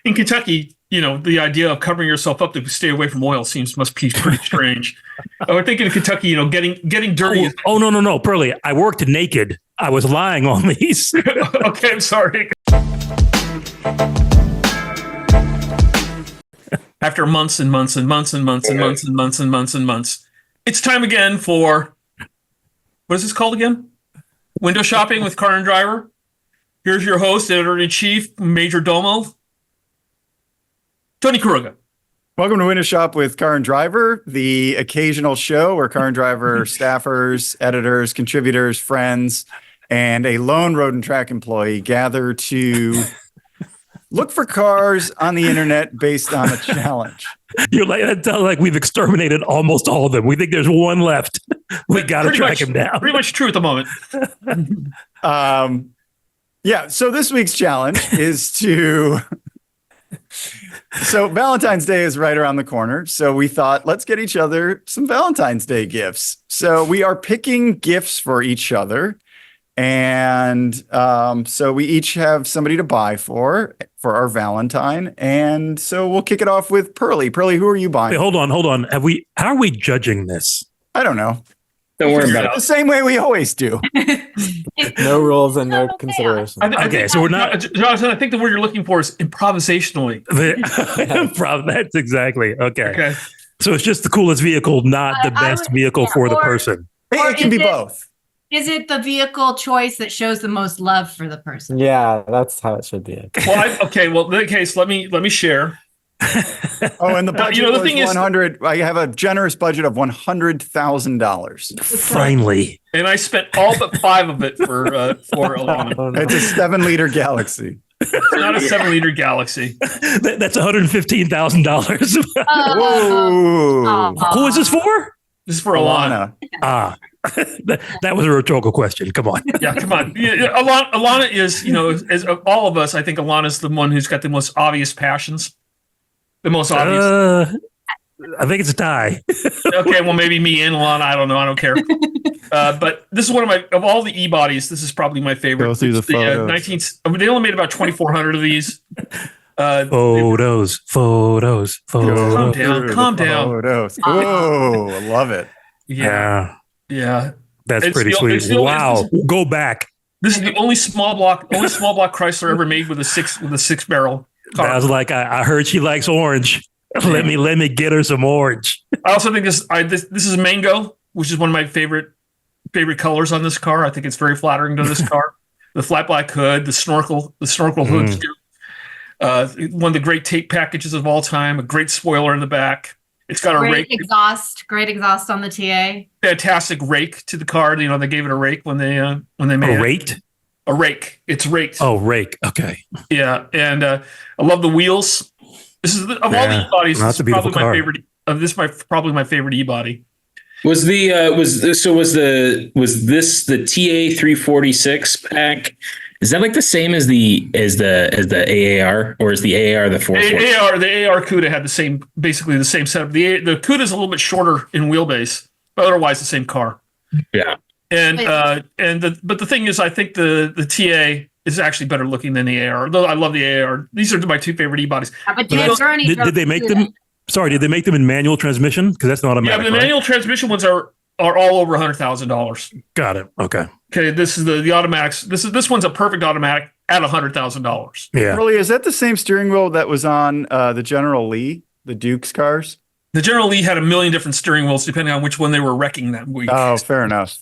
in Kentucky, the idea of covering yourself up to stay away from oil must be pretty strange. I would think in Kentucky, getting dirty. No, Pearley. I worked naked. I was lying on these. Okay, I'm sorry. After months and months and months and months and months and months and months and months, it's time again for, what is this called again? Window shopping with Car and Driver. Here's your host, editor-in-chief, Major Domo, Tony Quiroga. Welcome to Window Shop with Car and Driver, the occasional show where Car and Driver staffers, editors, contributors, friends, and a lone road and track employee gather to look for cars on the internet based on a challenge. You're like we've exterminated almost all of them. We think there's one left. We got to track him down. Pretty much true at the moment. Yeah. So this week's challenge is to. So Valentine's Day is right around the corner. So we thought, let's get each other some Valentine's Day gifts. So we are picking gifts for each other. And so we each have somebody to buy for our Valentine. And so we'll kick it off with Pearley. Pearley, who are you buying? Wait, hold on. How are we judging this? I don't know. Don't worry about it. The same way we always do. No rules and no consideration. So we're not. Jonathon, I think the word you're looking for is improvisationally. That's exactly. Okay. So it's just the coolest vehicle, not the best vehicle for the person. It can be both. Is it the vehicle choice that shows the most love for the person? Yeah, that's how it should be. Well, in that case, let me share. And the budget was 100. I have a generous budget of $100,000. Finally. And I spent all but 5 of it for Elana. Oh, no. It's a 7-liter Galaxie. It's not a 7-liter Galaxie. That's $115,000. Whoa. Who is this for? This is for Elana. That was a rhetorical question. Come on. Yeah, come on. Yeah, Elana is, as of all of us, I think Elana's the one who's got the most obvious passions. The most obvious. I think it's a tie. Okay, well, maybe me and Elana. I don't know. I don't care. But this is one of all the e-bodies. This is probably my favorite. Go through the photos. They only made about 2,400 of these. Photos. Calm down. Photos. Oh, I love it. Yeah. That's pretty sweet. Wow. Go back. This is the only small block Chrysler ever made with a six barrel. I was like, I heard she likes orange. Let me get her some orange. I also think this is mango, which is one of my favorite colors on this car. I think it's very flattering to this car. The flat black hood, the snorkel hood. One of the great tape packages of all time. A great spoiler in the back. It's got great exhaust on the TA. Fantastic rake to the car. They gave it a rake when they made it. Raked? A rake. It's raked. Oh, rake. Okay. Yeah, and I love the wheels. This is all the e-bodies. This is probably my favorite. Probably my favorite e-body. Was this the TA 346 pack? Is that like the same as the AAR, or is the AAR the 440? The AAR CUDA had basically the same setup. The CUDA is a little bit shorter in wheelbase, but otherwise the same car. Yeah. But the thing is, I think the TA is actually better looking than the AAR. Though I love the AAR. These are my 2 favorite e-bodies. But did they make them? Sorry, did they make them in manual transmission? Because that's not automatic. Yeah, but the manual transmission ones are all over $100,000. Got it. Okay. This is the automatics. This one's a perfect automatic at $100,000. Yeah. Really, is that the same steering wheel that was on the General Lee, the Duke's cars? The General Lee had a million different steering wheels depending on which one they were wrecking that week. Oh, fair enough. So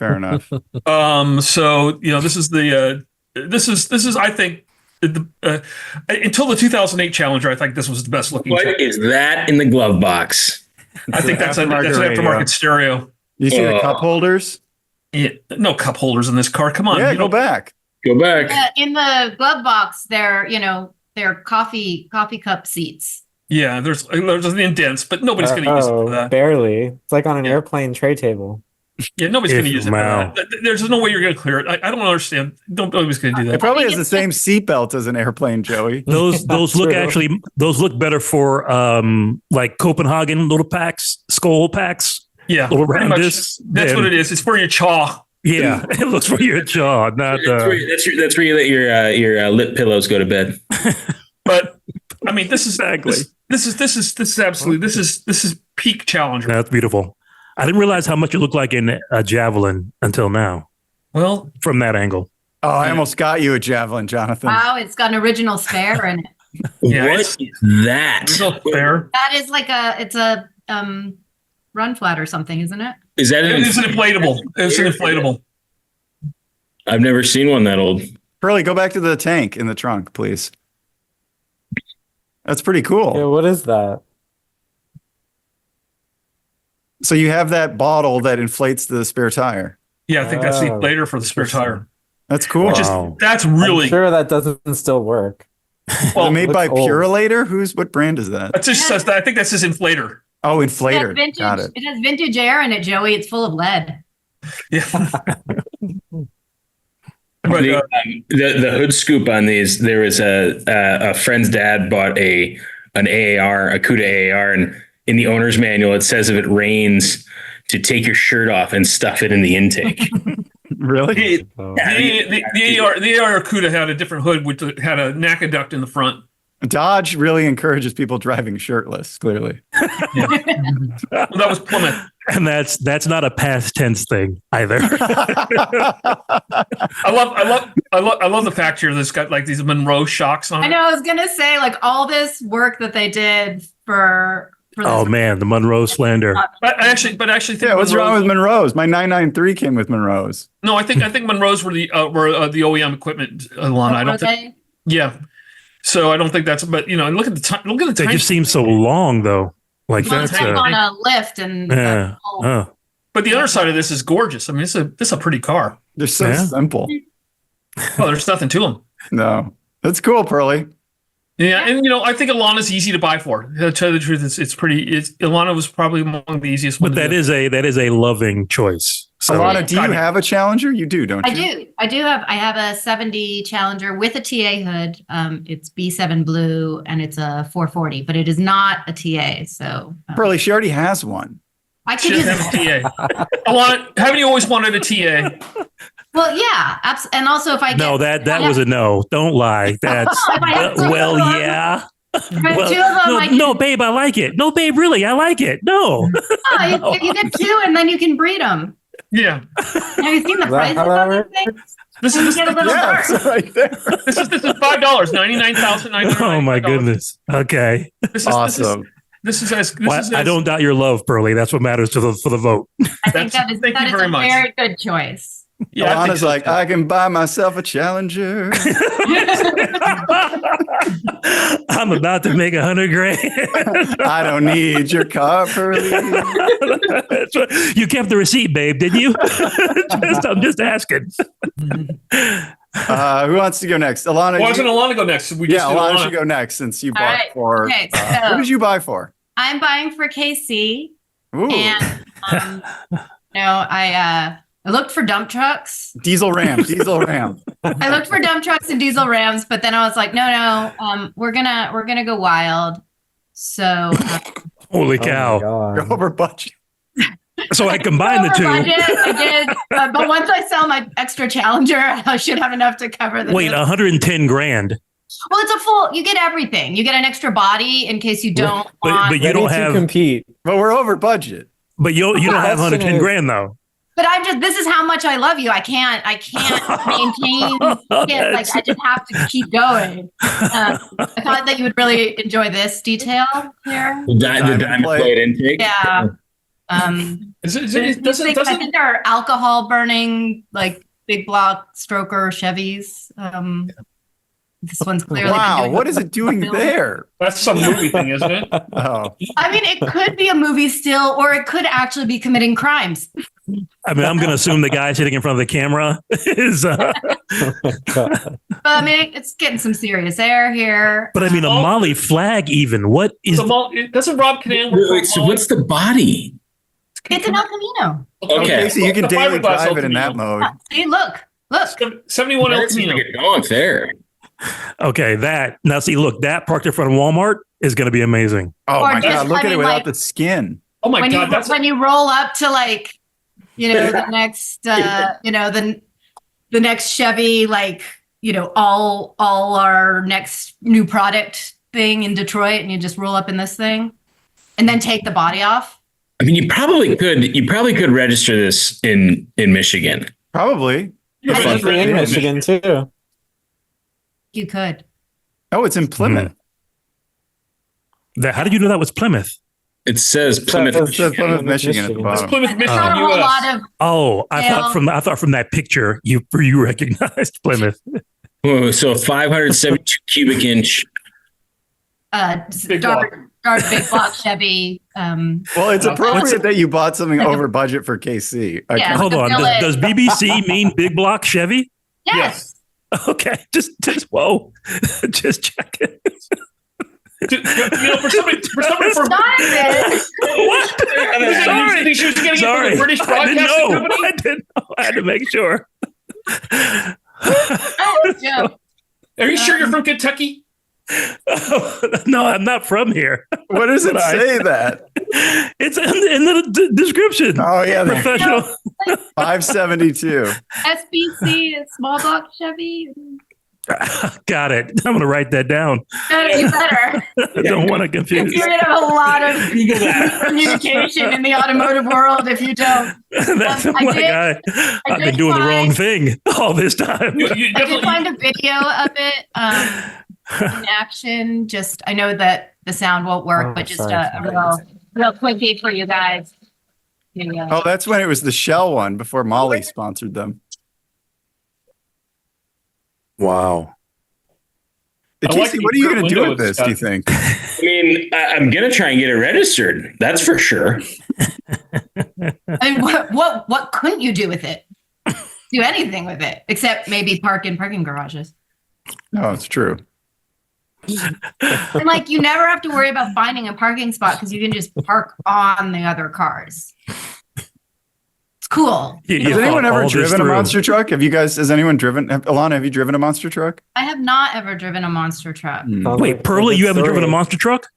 this is I think until the 2008 Challenger, I think this was the best looking. What is that in the glove box? I think that's an aftermarket stereo. You see the cup holders? Yeah, no cup holders in this car. Come on. Yeah, go back. Go back. In the glove box, they're coffee cup seats. Yeah, there's the indents, but nobody's going to use it for that. Barely. It's like on an airplane tray table. Yeah, nobody's going to use it for that. There's no way you're going to clear it. I don't understand. Nobody's going to do that. It probably has the same seatbelt as an airplane, Joey. Those look better for like Copenhagen little packs, skull packs. Yeah, little round discs. That's what it is. It's for your jaw. Yeah, it looks for your jaw, not. That's where you let your lip pillows go to bed. But I mean, this is Exactly. This is absolutely this is peak Challenger. That's beautiful. I didn't realize how much it looked like in a Javelin until now. Well, from that angle. Oh, I almost got you a Javelin, Jonathan. Wow, it's got an original spare in it. Yeah, What it's- is that? fair. That is like it's a run flat or something, isn't it? Is that It's an inflatable. It's an inflatable. I've never seen one that old. Pearly, go back to the tank in the trunk, please. That's pretty cool. Yeah, what is that? So you have that bottle that inflates the spare tire. Yeah, I think that's the Oh, inflator for the spare tire. That's cool. Which is Wow. that's really I'm sure that doesn't still work. Well, made by looks old. Purolator? What brand is that? that's just I think that's his inflator. Oh, It has inflator. vintage, Got it. it has vintage air in it, Joey. It's full of lead. Yeah. But, The hood scoop on these, there was a friend's dad bought an AAR, a CUDA AAR, and in the owner's manual it says if it rains to take your shirt off and stuff it in the intake. Really? Oh. the AR CUDA had a different hood which had a NACA duct in the front. Dodge really encourages people driving shirtless, clearly. Well, that was Plymouth. And that's not a past tense thing either. I love the fact here that's got like these Monroe shocks on I it. know. I was gonna say like all this work that they did for this. Oh man, the Monroe slander. But I actually think Yeah, what's wrong Monroe's- with Monroe's? My 993 came with Monroe's. No, I think Monroe's were the OEM equipment, Elana. I Were don't think. they? Yeah. So I don't think that's. But you know, look at the time. Look at the They time. just seem so long though. Like Well, that's it's on a lift and yeah. Oh. But the other side of this is gorgeous. I mean, this is a pretty car. They're so Yeah. simple. Well, there's nothing to them. No. That's cool, Pearly. Yeah, and you know, I think Elana's easy to buy for. To tell you the truth, Elana was probably among the easiest ones. But that is a loving choice. So Alana, do you Got it. have a Challenger? You do, don't I you? do. I have a 70 Challenger with a TA hood. It's B7 blue and it's a 440, but it is not a TA. So Pearly, she already has one. I She could use doesn't it. have a TA. Elana, haven't you always wanted a TA? Well, yeah, and also if I get no, that was a no. Don't lie. That's If I have two well, of them- yeah. if I have Well, two of them, no, I can, no, babe, I like it. No, babe, really, I like it. No. you get two and then you can breed them. Yeah. Have you seen the Is that prices how that on these works? things? This You is get a little Yeah, bird. it's right there. this is $5, $99,999. Oh my goodness. Okay. Awesome. This is as this Well, is I as- don't doubt your love, Pearly. That's what matters for the vote. I think Thank you that is very a much. very good choice. Yeah, I think Alana's so, like, too. I can buy myself a Challenger. I'm about to make 100 grand. I don't need your car, Pearly. That's what- you kept the receipt, babe, didn't you? I'm just asking. Who wants to go next? Alana. Why you- doesn't Alana go next? We yeah, just did Alana should go next since you bought right. for. Okay, what so- did you buy for? I'm buying for KC, Ooh, and I looked for dump trucks. diesel ram, diesel ram. I looked for dump trucks and diesel rams, but then I was like, no, we're gonna go wild. So Holy Oh my cow. God. You're over budget. So I combined the over two. budget, I did, but once I sell my extra Challenger, I should have enough to cover the. Wait, 110 grand. Well, it's a full. You get everything. You get an extra body in case you don't But want. you Ready don't to have compete. But we're over budget. but you don't have Question 110 is- grand though. But I'm just. This is how much I love you. I can't maintain it. Like I just have to keep going. I thought that you would really enjoy this detail here. The diamond plate. plate intake. Yeah. it doesn't I think they're alcohol burning, like big block stroker Chevys. This one's clearly. been Wow, doing what is it doing there? that's some movie thing, isn't it? Oh, I mean, it could be a movie still, or it could actually be committing crimes. I mean, I'm going to assume the guy sitting in front of the camera is But I mean, it's getting some serious air here. but I mean a Oh. Molly flag even. What is Doesn't Rob Canan work Wait, for so Molly? what's the body? It's an El Camino. Okay. Casey, you can The daily fiberglass drive it in that Ultimino. mode. See, look. 71 El That's Camino. like a donk there. okay, that now see, look, that parked in front of Walmart is going to be amazing. Oh Or my just, God, look I at it mean, without like- the skin. Oh my when God, you that's when you roll up to like, the next, the next Chevy, like, all our next new product thing in Detroit and you just roll up in this thing and then take the body off? I mean, you probably could register this in Michigan. Probably. Yeah, It's but in Michigan too. You could. Oh, it's in Plymouth. How did you know that was Plymouth? It says Plymouth. It says Plymouth, Michigan at the It's bottom. Plymouth, There's Michigan, not a whole US. lot of Oh, I thought from that picture you recognized Plymouth. Oh, so a 572 cubic inch. Big dark big block Chevy. Well, it's appropriate that you bought something over budget for KC. Yeah. Hold on. Does BBC mean big block Chevy? Yes. Okay. Just whoa. Just check it. You know, for somebody from Jonathan. What? You think she was getting it from the British I didn't Broadcasting know. Company? I didn't know. I had to make sure. Yeah. Are you sure you're from Kentucky? No, I'm not from here. What does it But say that? It's in the description. Oh, yeah. Professional. 572. SBC is small block Chevy. Got it. I'm going to write that down. You better. I don't want to confuse. You're gonna have a lot of communication in the automotive world if you don't. That's I like did- I've been doing the wrong thing all this time. You I did definitely, find a video of it in action. Just I know that the sound won't work, Oh, but just sorry. a real quickie for you guys. Here you go. Oh, that's when it was the Shell one before Molly sponsored them. Wow. I like Casey, the what are you front going to do with window this, do you think? I mean, I'm going to try and get it registered. That's for sure. And what couldn't you do with it? Do anything with it except maybe park in parking garages. No, it's true. And like you never have to worry about finding a parking spot because you can just park on the other cars. It's cool. Has anyone ever driven a monster truck? Has anyone driven? Alana, have you driven a monster truck? I have not ever driven a monster truck. Wait, Pearley, you haven't driven a monster truck?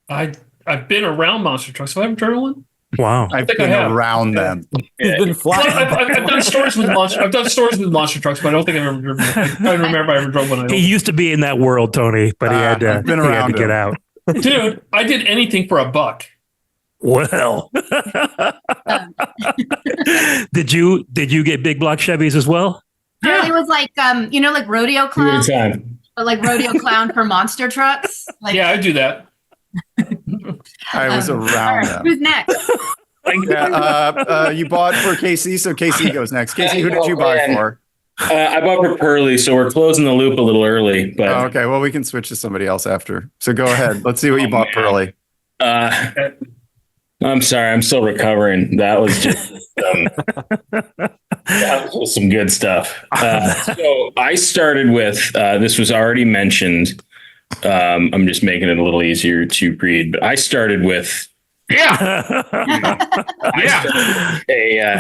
I've been around monster trucks. So I haven't driven one. Wow. I've think been I have. around them. You've been Well, flying. I've done stories with monster. I've done stories with monster trucks, but I don't think I've ever driven. I don't remember I ever drove one. I He don't. used to be in that world, Tony, but he had to, I've been he had around to get him. out. Dude, I did anything for $1. Well, did you get big block Chevys as well? Yeah. It was like like rodeo Two at clown, a time. but like rodeo clown for monster trucks. Like, Yeah, I do that. I was all around right, them. who's next? Yeah, you bought for KC, so KC goes next. Casey, who did you buy for? I bought for Pearley, so we're closing the loop a little early. But Oh, okay, well, we can switch to somebody else after. So go ahead. Let's see what you bought, Pearly. I'm sorry, I'm still recovering. That was just that was some good stuff. So I started with this was already mentioned. I'm just making it a little easier to read, but I started with Yeah,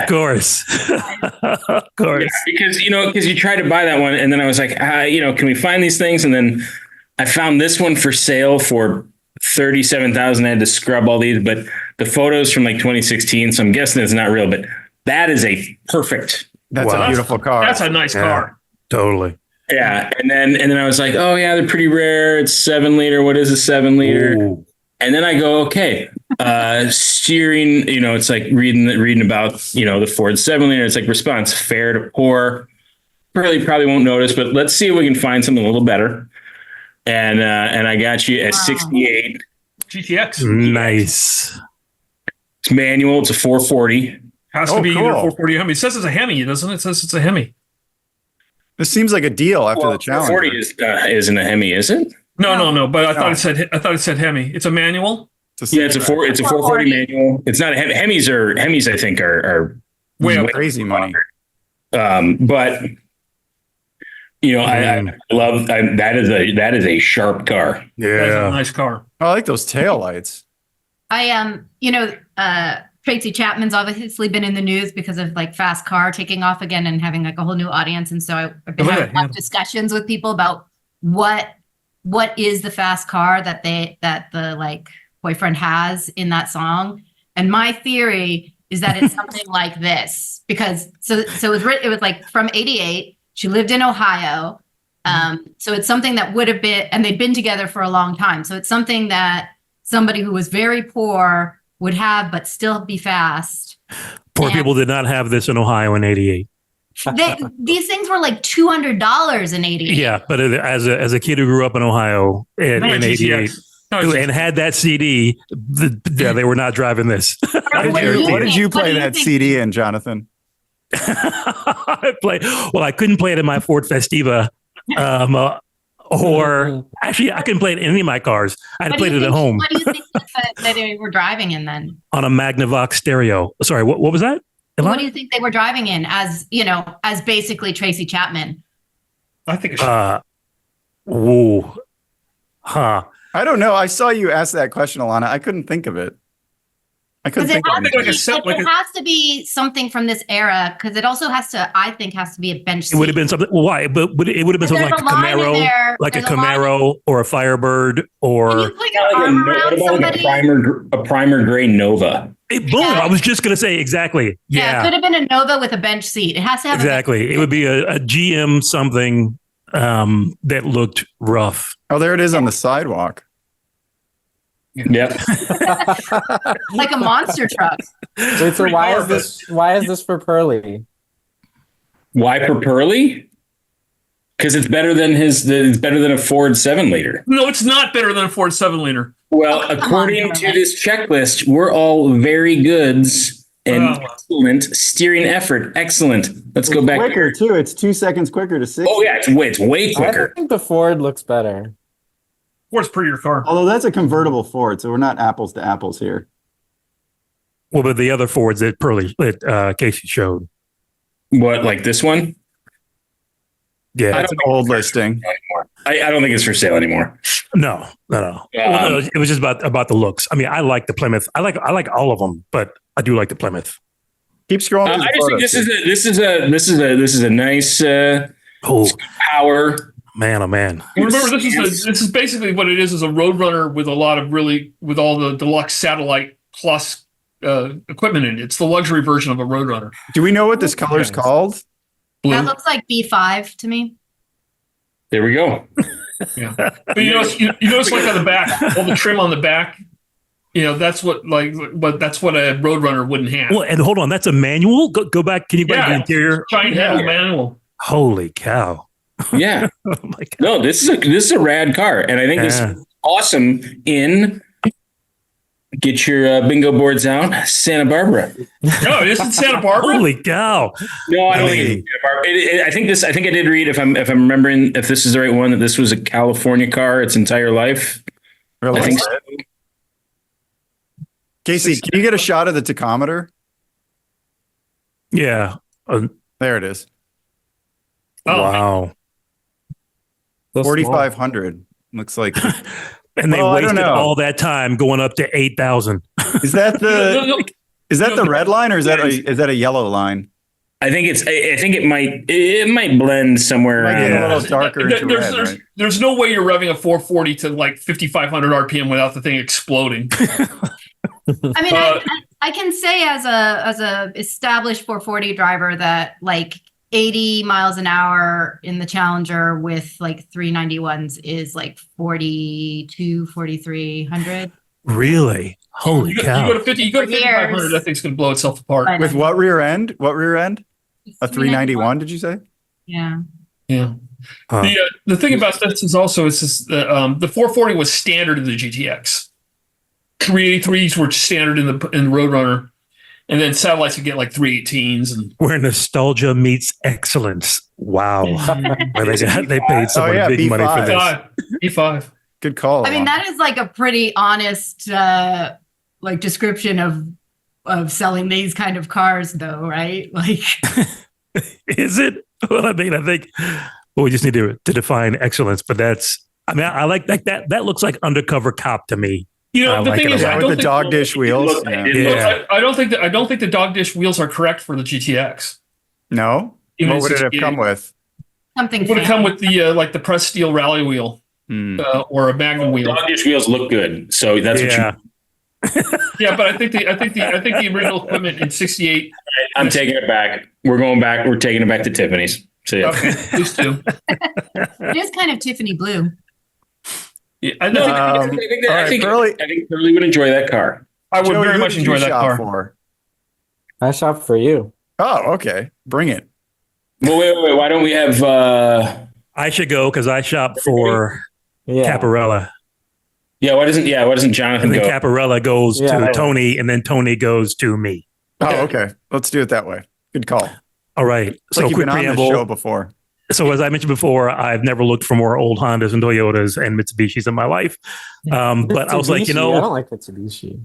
Of course. Of course. because you tried to buy that one, and then I was like, can we find these things? And then I found this one for sale for $37,000. I had to scrub all these, but the photos from like 2016, so I'm guessing it's not real, but that is a perfect. That's Wow. a beautiful car. that's a nice car. Totally. Yeah. And then I was like, oh yeah, they're pretty rare. It's 7-liter. What is a 7-liter? Ooh. And then I go, okay, steering, it's like reading about, the Ford 7-liter. It's like response fair to poor. Probably won't notice, but let's see if we can find something a little better. And I got you a 68. GTX Nice. It's manual. It's a 440. has Oh, to be cool. either 440 or Hemi. It says it's a Hemi, doesn't it? It says it's a Hemi. This seems like a deal after the challenge. 440 isn't a Hemi, is it? No. But I No. thought it said Hemi. It's a manual. Yeah, it's a 440 manual. It's not a Hemi. Hemis, I think, are Way up. Crazy money. But I love that is a sharp car. That's a Yeah. nice car. I like those taillights. Tracy Chapman's obviously been in the news because of like fast car taking off again and having like a whole new audience. And so I've been having a lot of discussions with people about what is the fast car that the like boyfriend has in that song. And my theory is that it's something like this because it was like from 88. She lived in Ohio. So it's something that would have been, and they'd been together for a long time. So it's something that somebody who was very poor would have, but still be fast. Poor people did not have this in Ohio in '88. These things were like $200 in '88. Yeah, but as a kid who grew up in Ohio in '88 and had that CD, they were not driving this. What did you play that CD in, Jonathan? I couldn't play it in my Ford Festiva, or actually, I couldn't play it in any of my cars. I had played it at home. What do you think that they were driving in then? On a Magnavox stereo. Sorry, what was that? What do you think they were driving in as basically Tracy Chapman? I think it's I don't know. I saw you ask that question, Elana. I couldn't think of it. I couldn't think of it. It has to be something from this era because it also has to be a bench seat. It would have been something. Why? But it would have been something like a Camaro, or a Firebird, or Can you put your arm around somebody? a primer gray Nova. Boom! I was just going to say exactly. Yeah, it could have been a Nova with a bench seat. It has to have exactly. It would be a GM something that looked rough. Oh, there it is on the sidewalk. Yep. like a monster truck. Wait, so why is this for Pearley? Why for Pearley? Because it's better than a Ford 7-liter. No, it's not better than a Ford 7-liter. Well, according to this checklist, we're all very goods and excellent steering effort. Excellent. Let's go back. Quicker too. It's 2 seconds quicker to 60. Oh yeah, it's way quicker. I think the Ford looks better. Ford's prettier car. Although that's a convertible Ford, so we're not apples to apples here. Well, but the other Fords that Casey showed. What, like this one? Yeah, that's an old listing. I don't think it's for sale anymore. No. It was just about the looks. I mean, I like the Plymouth. I like all of them, but I do like the Plymouth. Keep scrolling. I just think this is a nice power. Man, oh man! Remember, this is basically what it is a Roadrunner with all the deluxe satellite plus equipment in it. It's the luxury version of a Roadrunner. Do we know what this color's called? Blue. That looks like B5 to me. There we go. Yeah, but you notice like on the back, all the trim on the back. That's what a Roadrunner wouldn't have. Well, and hold on, that's a manual. Go back. Can you back the interior? Giant handle manual. Holy cow! Yeah. Oh my God. No, this is a rad car, and I think this is awesome. Get your bingo boards out, Santa Barbara. No, it isn't Santa Barbara. Holy cow! No, I don't think it's Santa Barbara. I think I did read if I'm remembering if this is the right one that this was a California car its entire life. Really? I think so. Casey, can you get a shot of the tachometer? Yeah. There it is. Oh. Wow. 4,500 looks like. And they wasted all that time going up to 8,000. Is that the red line or is that a yellow line? I think it might blend somewhere. It might get a little darker into red, right? There's no way you're revving a 440 to like 5,500 RPM without the thing exploding. I mean, I can say as a established 440 driver that like 80 miles an hour in the Challenger with like 391s is like 4,300. Really? Holy cow. You go to 5,500, that thing's going to blow itself apart. With what rear end? A 391, did you say? Yeah. Yeah. Huh. The thing about this is also the 440 was standard in the GTX. 383s were standard in the Roadrunner. And then satellites would get like 318s, and where nostalgia meets excellence. Wow, they paid someone big money for this. E5. Good call. I mean, that is like a pretty honest description of selling these kind of cars, though, right? Like, is it? Well, I mean, I think we just need to define excellence. But I like that. That looks like Undercover Cop to me. The thing is, with the dog dish wheels. I don't think the dog dish wheels are correct for the GTX. No. What would it have come with? Something. It would have come with the pressed steel rally wheel or a Magnum wheel. Dog dish wheels look good, so that's what you. Yeah, but I think the original equipment in '68. I'm taking it back. We're going back. We're taking it back to Tiffany's. So yeah. Okay, these two. It is kind of Tiffany blue. Yeah, I think Pearley would enjoy that car. I would Joey, very who much did enjoy you that shop car. for? I shop for you. Oh, okay. Bring it. Well, wait. Why don't we have? I should go because I shop for Yeah. Capparella. Why doesn't Jonathon And then go? Capparella goes Yeah, to right. Tony, and then Tony goes to me. Oh, okay. Let's do it that way. Good call. All right. It's So like you've quick been on this show preamble. before. So as I mentioned before, I've never looked for more old Hondas and Toyotas and Mitsubishis in my life. But I was like, Mitsubishi, I don't like Mitsubishi.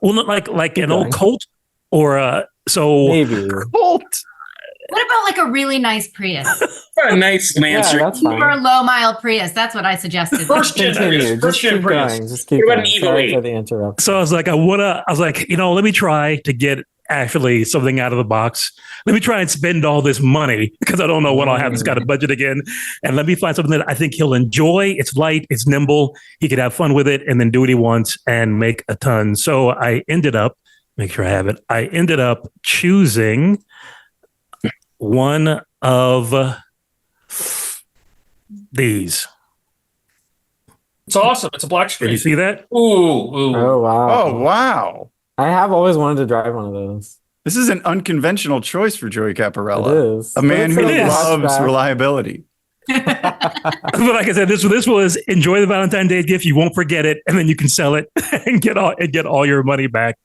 well, not like an old going. Colt or so. Maybe. Colt. What about like a really nice Prius? A nice Yeah, Lancer. that's Super fine. low mile Prius. That's what I suggested. First gen Continue. Prius. Just First gen keep Prius. going. Just keep What about going. an Evo Sorry 8? for the interruption. So I was like, let me try to get actually something out of the box. Let me try and spend all this money because I don't know when I'll have this kind of budget again. And let me find something that I think he'll enjoy. It's light, it's nimble. He could have fun with it and then do what he wants and make a ton. So I ended up, make sure I have it. I ended up choosing one of these. It's awesome. It's a black Did you screen. see that? Ooh. Oh, wow. Oh, wow. I have always wanted to drive one of those. This is an unconventional choice for Joey Capparella. It is. A man who But it's a loves hatchback. reliability. But like I said, this was enjoy the Valentine's Day gift. You won't forget it, and then you can sell it and get all your money back.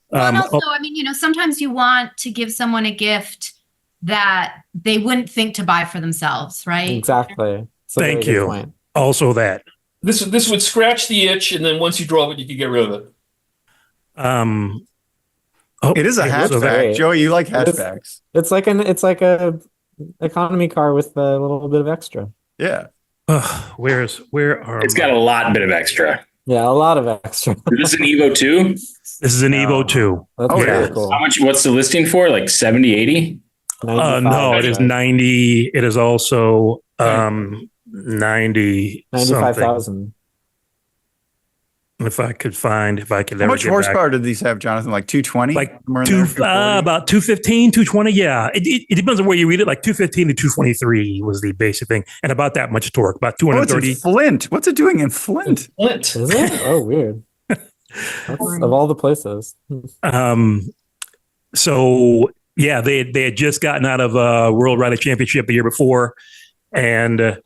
Well, and also, I mean, sometimes you want to give someone a gift that they wouldn't think to buy for themselves, right? Exactly. It's a very Thank good you. point. Also that. This would scratch the itch, and then once you drove it, you could get rid of it. It is a yeah, so hatchback. that- Joey, you like It is- hatchbacks. It's like a economy car with a little bit of extra. Yeah. Where are It's got a lot bit of extra. Yeah, a lot of extra. Is this an Evo 2? This is an Evo 2. That's Oh, very yeah. cool. How much? What's the listing for? Like 70, 80? 95, No, it is right? 90. It is also 90 something. 95,000. If I could How ever much get horsepower did these have, Jonathan? Like 220? Like Somewhere in Two, there, 240? about 215, 220. Yeah. It depends on where you read it. Like 215 to 223 was the basic thing. And about that much torque, about Oh, it's 230. in Flint. What's it doing in Flint? Flint. Is it? Oh, weird. Of all the places. So yeah, they had just gotten out of World Rally Championship the year before, and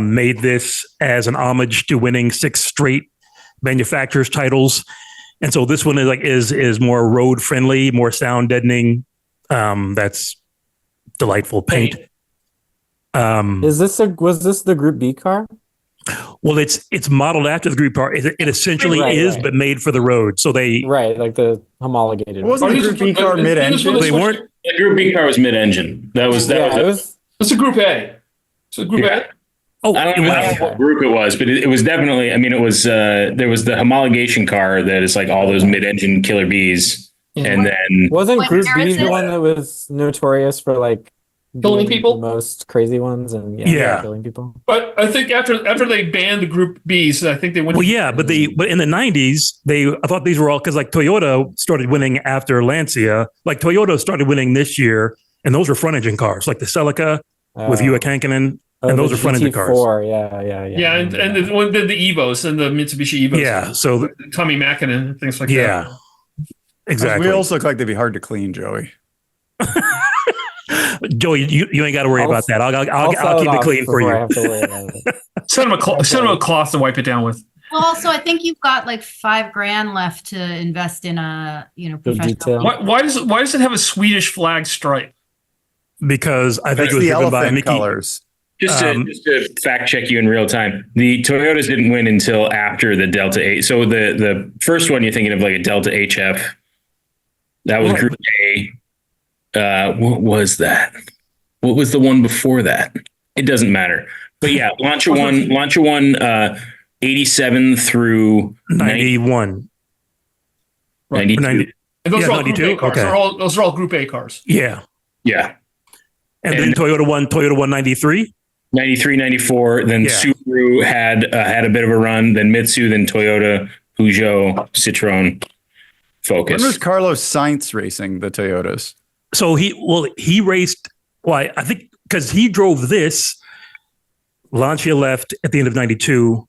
made this as an homage to winning 6 straight manufacturers titles. And so this one is more road friendly, more sound deadening. That's delightful paint. Was this the Group B car? Well, it's modeled after the group car. It essentially Right, is, right. but made for the road. So they Right, like the homologated. Wasn't the Group B car mid-engine? They weren't. The Group B car was mid-engine. That was it was. It's a Group A. So Group A. Oh, I don't it know was- what group it was, but it was definitely. I mean, it was. There was the homologation car that is like all those mid-engine killer bees, and then Wasn't Wait, Group where B is the it? one that was notorious for like Killing doing people? the most crazy ones and Yeah. killing people? But I think after they banned the Group Bs, I think they went. Well, yeah, but in the 90s, I thought these were all because like Toyota started winning after Lancia. Like Toyota started winning this year, and those were front engine cars, like the Celica with Ua Kankinen, and those the are front engine cars. GT4, Yeah. Yeah, and the Evos and the Mitsubishi Evos. Yeah, so Tommy Mäkinen, things like yeah, exactly. Wheels look like they'd be hard to clean, Joey. Joey, you ain't got to worry I'll- about that. I'll sell keep it off clean for before I you. have to worry about it. that. Send them a cloth to wipe it down with. Well, also, I think you've got like $5,000 left to invest in a professional. detail. Why does it have a Swedish flag stripe? Because I think That's it was the driven by elephant Mickey. colors. just to fact check you in real time, the Toyotas didn't win until after the Delta 8. So the first one you're thinking of like a Delta HF, that was Right. Group A. What was that? What was the one before that? It doesn't matter. But yeah, Lancia won 87 through 91. 92. 90, And those Yeah, are all Group 92? A cars. Okay. Those are all Group A cars. yeah. Yeah. And then Toyota won 93. 93, 94. Then Yeah. Subaru had a bit of a run. Then Mitsu, then Toyota, Peugeot, Citroen, When was Focus. Carlos Sainz racing the Toyotas? So he raced. Well, I think because he drove this. Lancia left at the end of '92.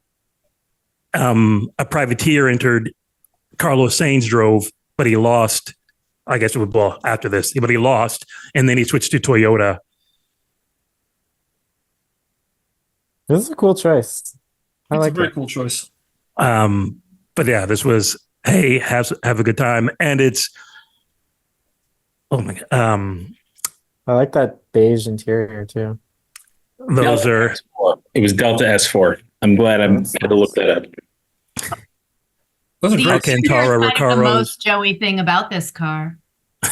A privateer entered. Carlos Sainz drove, but he lost. I guess it was after this, but he lost, and then he switched to Toyota. This is a cool choice. I It's like a very it. cool choice. But yeah, this was have a good time, and it's I like that beige interior too. those are It was Delta S4. I'm glad I had to look that up. Those are The great. Alcantara interior is kind of the Recaros. most Joey thing about this car.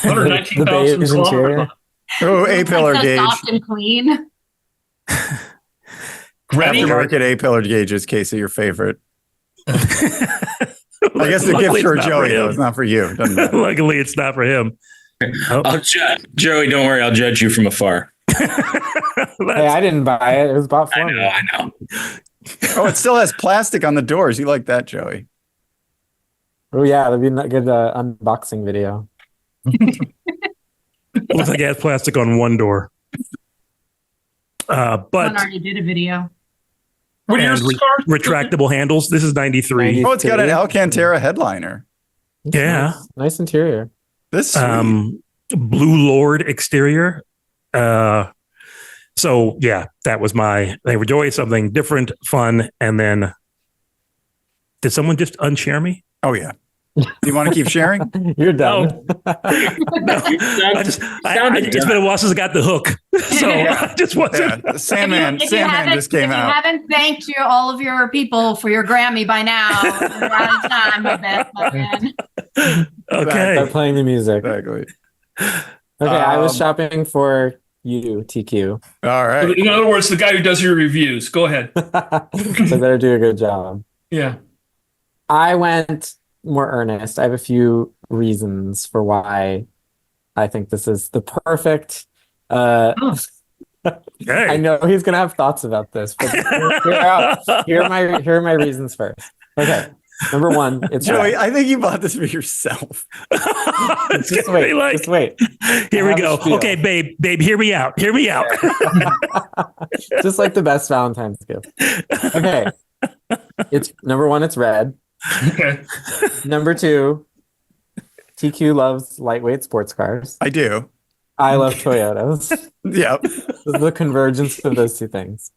119,000 The beige kilometers. interior. Oh, A-pillar It's so gauge. soft and clean. Ready? Aftermarket A-pillar gauges, Casey, your favorite. I guess the Luckily gift for it's not Joey, him. though. It's not for you. It doesn't matter. Luckily, it's not for him. Oh, I'll Joey, don't worry. I'll judge you from afar. Hey, I didn't buy it. It was bought for me. I know. Oh, it still has plastic on the doors. You like that, Joey? Oh yeah, that'd be a good unboxing video. looks like it has plastic on one door. One But already did a video. What year's and this car? retractable handles. This is 93. Oh, it's got an Alcantara headliner. Yeah. Nice interior. This sweet. Blue Lord exterior. So yeah, that was they were doing something different, fun, and then did someone just unshare me? Oh yeah. You want to keep sharing? You're done. It's been a while since I got the hook, so I just wasn't. Yeah. Sandman If you haven't- just came if out. you haven't thanked all of your people for your Grammy by now, you're out of time, I bet, my man. Okay. Start playing the music. Exactly. Okay, I was Um, shopping for you, TQ. All right. In other words, the guy who does your reviews. Go ahead. So I better do a good job. Yeah. I went more earnest. I have a few reasons for why I think this is the perfect. I Hey. know he's gonna have thoughts about this, but here are my reasons first. Okay, number one, it's Joey, red. I think you bought this for yourself. It's Just gonna be wait, like, just wait. here I we have a go. spiel. Okay, babe, hear me out. Hear me out. Just like the best Valentine's gift. Okay, it's number one. It's red. Okay. Number two, TQ loves lightweight sports cars. I do. I love Toyotas. Yep. The convergence of those two things.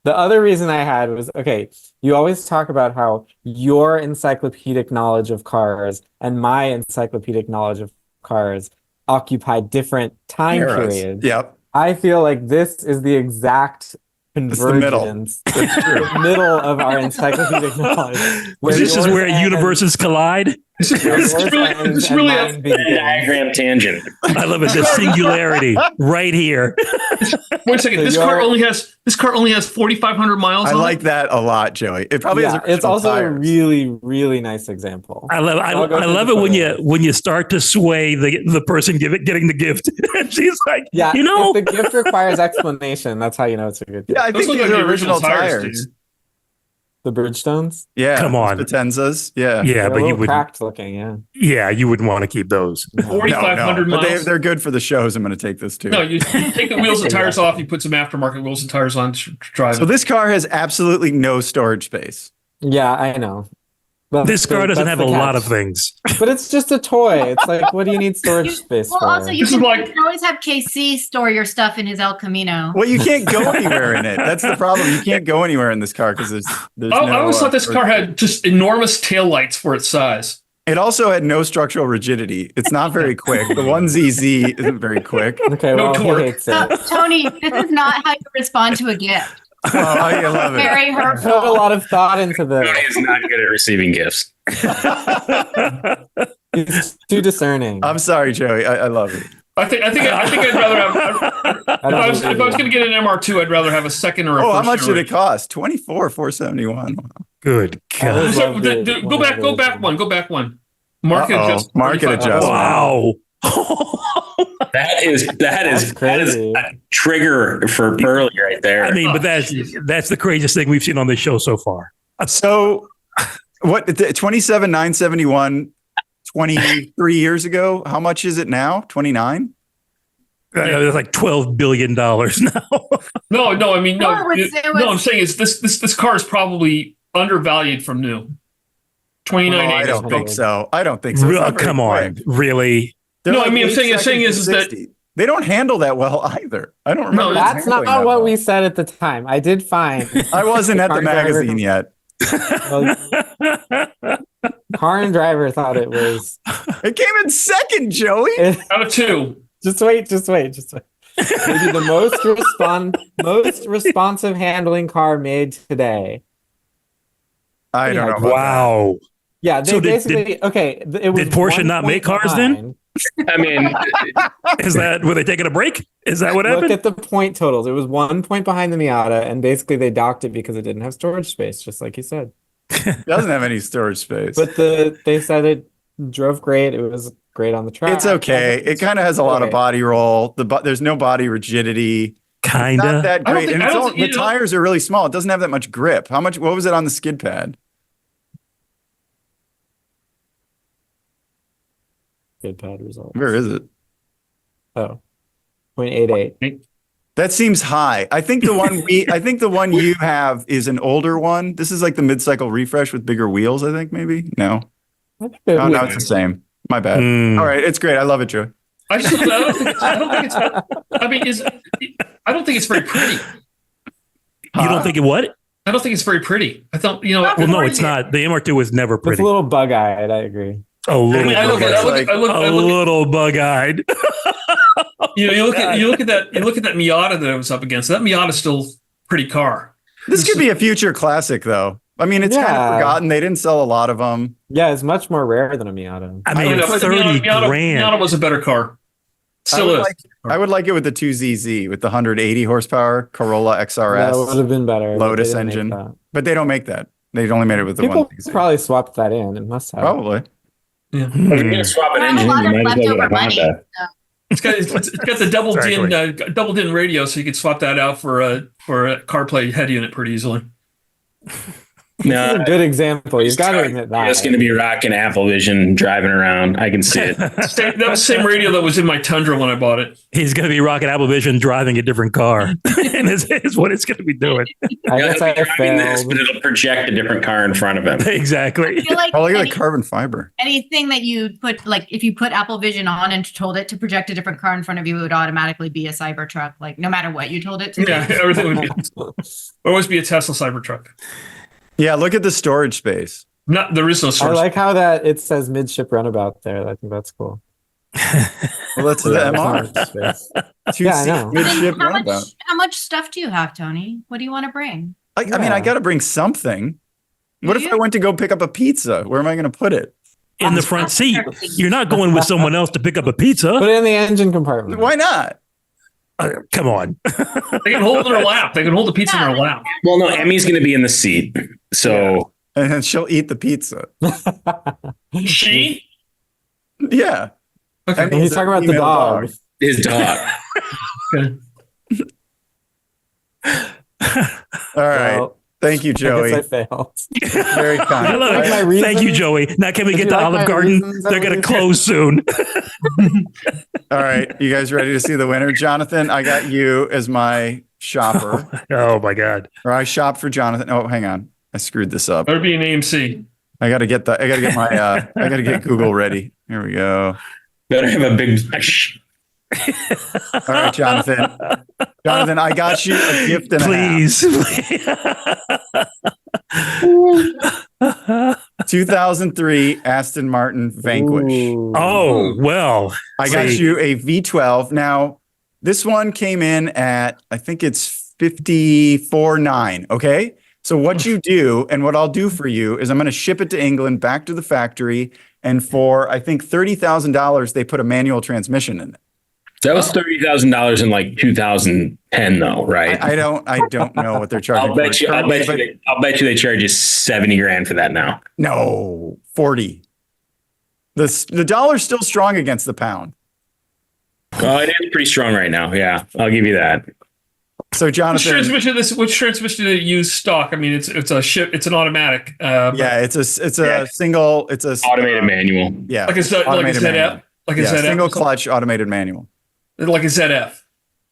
The other reason I had was, okay, you always talk about how your encyclopedic knowledge of cars and my encyclopedic knowledge of cars occupy different time Eras. periods. Yep. I feel like this is the exact It's the middle. convergence, the middle of our encyclopedic knowledge. where This is yours where ends- universes collide. This where is yours really, ends this and really mine begins. Diagram tangent. I love it. The singularity right here. wait a second. So This car only has 4,500 miles I on like it. that a lot, Joey. It probably has Yeah, it's original also a tires. really, really nice example. I love I'll go I through love the it photos. when you start to sway the person getting the gift. And she's like, Yeah, you know, if the gift requires explanation, that's how you know it's a good gift. Yeah, I Those think look these like are the original original tires, tires. dude. The Bridgestones? Yeah. Come on. Potenzas. Yeah. yeah, They're a but you little would, cracked looking, yeah. yeah, you wouldn't want to keep those. No. 4,500 But miles. they're good for the shows. I'm going to take this too. No, you take the wheels and tires off. You put some aftermarket wheels and tires on to drive. So it. this car has absolutely no storage space. Yeah, I know. But This car doesn't have a lot of things. But it's just a toy. It's like, what do you need storage space Well, for? also, you This is can, like- you can always have KC store your stuff in his El Camino. Well, you can't go anywhere in it. That's the problem. You can't go anywhere in this car because there's I no. always thought this car had just enormous taillights for its size. It also had no structural rigidity. It's not very quick. The 1ZZ isn't very quick. Okay, No well, torque. he hates So, it. Tony, this is not how you respond to a gift. Oh, I love it. Very I put a hurtful. lot of thought into Tony this. is not good at receiving gifts. He's too discerning. I'm sorry, Joey. I love it. I think I'd rather have. If I was going to get an MR2, I'd rather have a second or a Oh, how first much did it generation. cost? 24,471. Good God. So, go back one. Market Uh-oh. adjustment. Market 45. adjustment. Wow. That is That's crazy. a trigger for Pearley right there. I mean, but that's the craziest thing we've seen on this show so far. So, what? 27,971, 23 years ago. How much is it now? 29? It's like $12 billion now. No. I mean, no. No, I'm saying is this car is probably undervalued from new. 29. I don't think so. It's not very Come on, quick. really? They're No, like I mean, I'm 8 saying seconds is to that 60. They don't handle that well either. I don't remember. No, That's not what we said at the time. I did fine. I wasn't at the Car driver- magazine yet. Car and driver thought it was. It came in second, Joey. out of 2. Just wait. Maybe the most responsive handling car made today. I don't know. About Wow. Yeah, they So basically okay. It was did Porsche 1 not make point cars then? behind. I mean, Were they taking a break? Is that what Look happened? at the point totals. It was 1 point behind the Miata, and basically they docked it because it didn't have storage space, just like you said. It doesn't have any storage space. But they said it drove great. It was great on the track. It's okay. It kind of has a lot of body roll. There's no body rigidity. It's not Kinda. that I don't great. think- And I it's don't all, think- you the know- tires are really small. It doesn't have that much grip. What was it on the skid pad? Good pad result. Where is it? Oh, 0.88. That seems high. I think the one you have is an older one. This is like the mid-cycle refresh with bigger wheels, I think, maybe. No. Oh, no, it's the same. My bad. Hmm. All right, it's great. I love it, Joe. I don't think it's. I mean, I don't think it's very pretty. You don't think it what? I don't think it's very pretty. I thought, Well, no, it's not. The MR2 was never It's pretty. a little bug-eyed. I agree. A I little, mean, I look bug-eyed. you look at that Miata that I was up against. That Miata's still a pretty car. This could be a future classic, though. I mean, it's kind of Yeah. forgotten. They didn't sell a lot of them. Yeah, it's much more rare than a Miata. I mean, but 30 Miata grand. was a better car. Still is. I would like it with the 2ZZ with the 180 horsepower Corolla That XRS, would have been better. but Lotus they didn't make engine. that. But they don't make that. They only made it with the People 1ZZ. probably swapped that in. It must have. Probably. Yeah. if you're gonna swap an There's a engine, lot you of might as well leftover get a money. Honda. It's got the double din radio, so you could swap that out for a CarPlay head unit pretty easily. This is a good example. You've got to admit that. It's going to be rocking Apple Vision driving around. I can see it. That was the same radio that was in my Tundra when I bought it. He's going to be rocking Apple Vision driving a different car. And it's what it's going to be doing. I guess I Driving this, failed. but it'll project a different car in front of him. Exactly. I feel like Oh, look at the carbon fiber. anything that you put, like if you put Apple Vision on and told it to project a different car in front of you, it would automatically be a Cybertruck, like no matter what you told it to. Yeah, everything would always be a Tesla Cybertruck. Yeah, look at the storage space. There is no I source. like how that it says midship runabout there. I think that's cool. Well, that's the MR. Yeah, I know. Midship How runabout. much stuff do you have, Tony? What do you want to bring? I mean, I got to bring something. What if I went to go pick up a pizza? Where am I going to put it? In the front seat. You're not going with someone else to pick up a pizza. Put it in the engine compartment. Why not? Come on. They can hold it in their lap. They can hold the pizza in their lap. Well, no, Emmy's going to be in the seat. So And then she'll eat the pizza. She? Yeah. Okay. I mean, He's talking about the female dog. his dog. Okay. All right. Well, Thank you, I Joey. guess I failed. Very kind. Look, like my thank you, reasons? Joey. Now, can we If get you to like Olive my Garden? reasons, They're I going to would- close soon. All right. You guys ready to see the winner? Jonathan, I got you as my shopper. Oh, my God. Or I shop for Jonathan. Oh, hang on. I screwed this up. Better be an AMC. I gotta get Google ready. Here we go. Better have a big. All right, Jonathan. Jonathan, I got you a gift and Please. a half. 2003 Aston Martin Vanquish. Ooh. Oh, well. I got See. you a V12. Now, this one came in at, I think it's 54.9. Okay. So what you do and what I'll do for you is I'm going to ship it to England back to the factory. And for, I think, $30,000, they put a manual transmission in it. That was $30,000 in like 2010, though, right? I don't know what they're charging. I'll bet you. I'll bet you they charge you 70 grand for that now. No, 40. The dollar's still strong against the pound. Oh, it is pretty strong right now. Yeah, I'll give you that. So Jonathan, which transmission did it use stock? I mean, it's a ship. It's an automatic. yeah, it's a single. It's a Automated manual. Yeah, like a automated ZF, manual. like a Yeah, ZF, single clutch automated manual. like a ZF.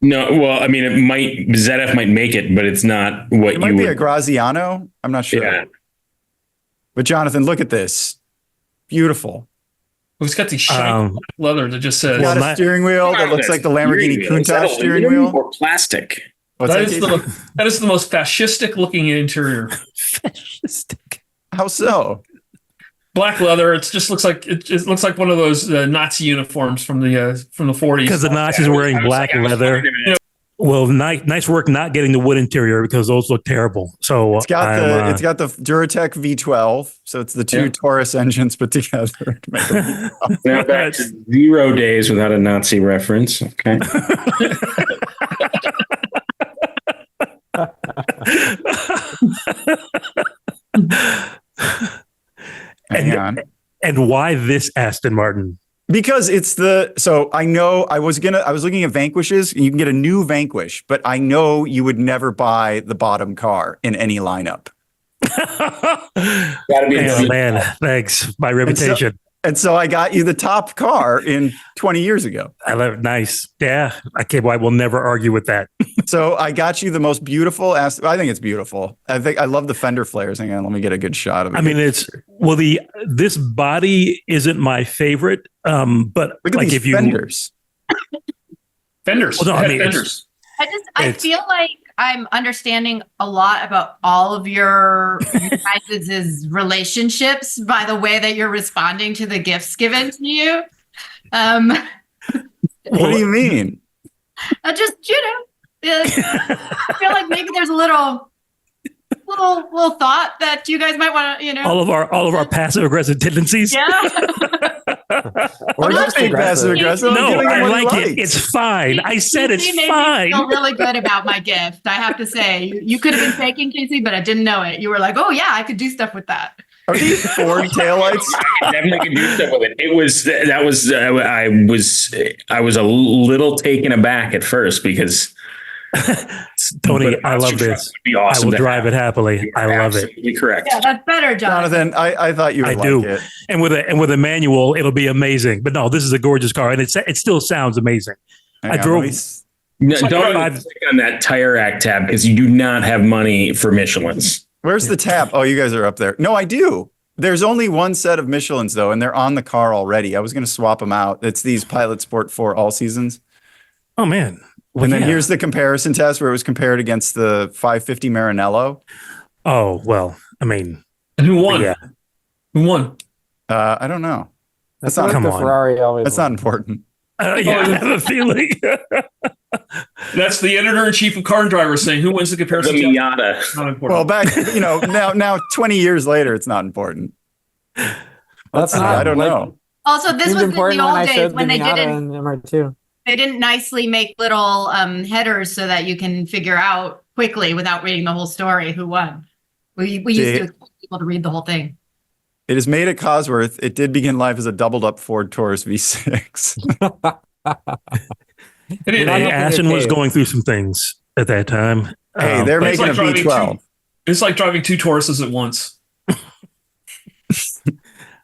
No, well, I mean, ZF might make it, but it's not what It might be a Graziano. I'm not sure. Yeah. But Jonathan, look at this. Beautiful. It's got the shiny leather that just says. Got a steering wheel that looks like the Lamborghini Countach steering wheel. Or plastic. That is the most fascistic looking interior. Fascistic. How so? Black leather. It just looks like it looks like one of those Nazi uniforms from the 40s. Because the Nazis were wearing black leather. Well, nice work not getting the wood interior because those look terrible. So it's got the Duratec V12, so it's the two Taurus engines put together to make a V12. Now back to 0 days without a Nazi reference. Okay. Hang on. And why this Aston Martin? Because I know I was looking at Vanquishes, and you can get a new Vanquish, but I know you would never buy the bottom car in any lineup. Gotta be man, thanks. My reputation. And so I got you the top car in 20 years ago. I love nice. Yeah. I will never argue with that. So I got you the most beautiful I think it's beautiful. I love the fender flares. Hang on, let me get a good shot of it. I mean, this body isn't my favorite. But look at like these fenders. Fenders. Well, no, I mean, fenders. I feel like I'm understanding a lot about all of your guys' relationships by the way that you're responding to the gifts given to you. What do you mean? I just, I feel like maybe there's a little thought that you guys might want to, all of our passive aggressive tendencies. Yeah. Or not being passive aggressive. No, I like it. It's fine. I said it's fine. I feel really good about my gift. I have to say, you could have been faking, Casey, but I didn't know it. You were like, oh yeah, I could do stuff with that. Are these Ford taillights? I definitely can do stuff with it. I was a little taken aback at first because Tony, I love this. Awesome, I will drive it happily. I love it. Correct. Yeah, that's better, Jonathan. I thought you would like it. And with a manual, it'll be amazing. But no, this is a gorgeous car, and it still sounds amazing. Hang I drove. Don't click on that tire rack tab because you do not have money for Michelin's. Where's the tab? Oh, you guys are up there. No, I do. There's only one set of Michelin's though, and they're on the car already. I was going to swap them out. It's these Pilot Sport 4 all seasons. Oh man. Well, and then here's the comparison test where it was compared against the 550 Maranello. Oh, well, I mean. And who won? Yeah. Who won? I don't know. That's not the Ferrari always. That's not important. Yeah, I have a feeling. That's the editor-in-chief of Car and Driver saying who wins the comparison. The Miata. Not important. Well, back, now 20 years later, it's not important. That's not. I don't know. Also, this was in the old days when they didn't. MR2. They didn't nicely make little headers so that you can figure out quickly without reading the whole story who won. We used to expect people to read the whole thing. It is made at Cosworth. It did begin life as a doubled up Ford Taurus V6. Aston was going through some things at that time. Hey, they're making a V12. It's like driving two Tauruses at once.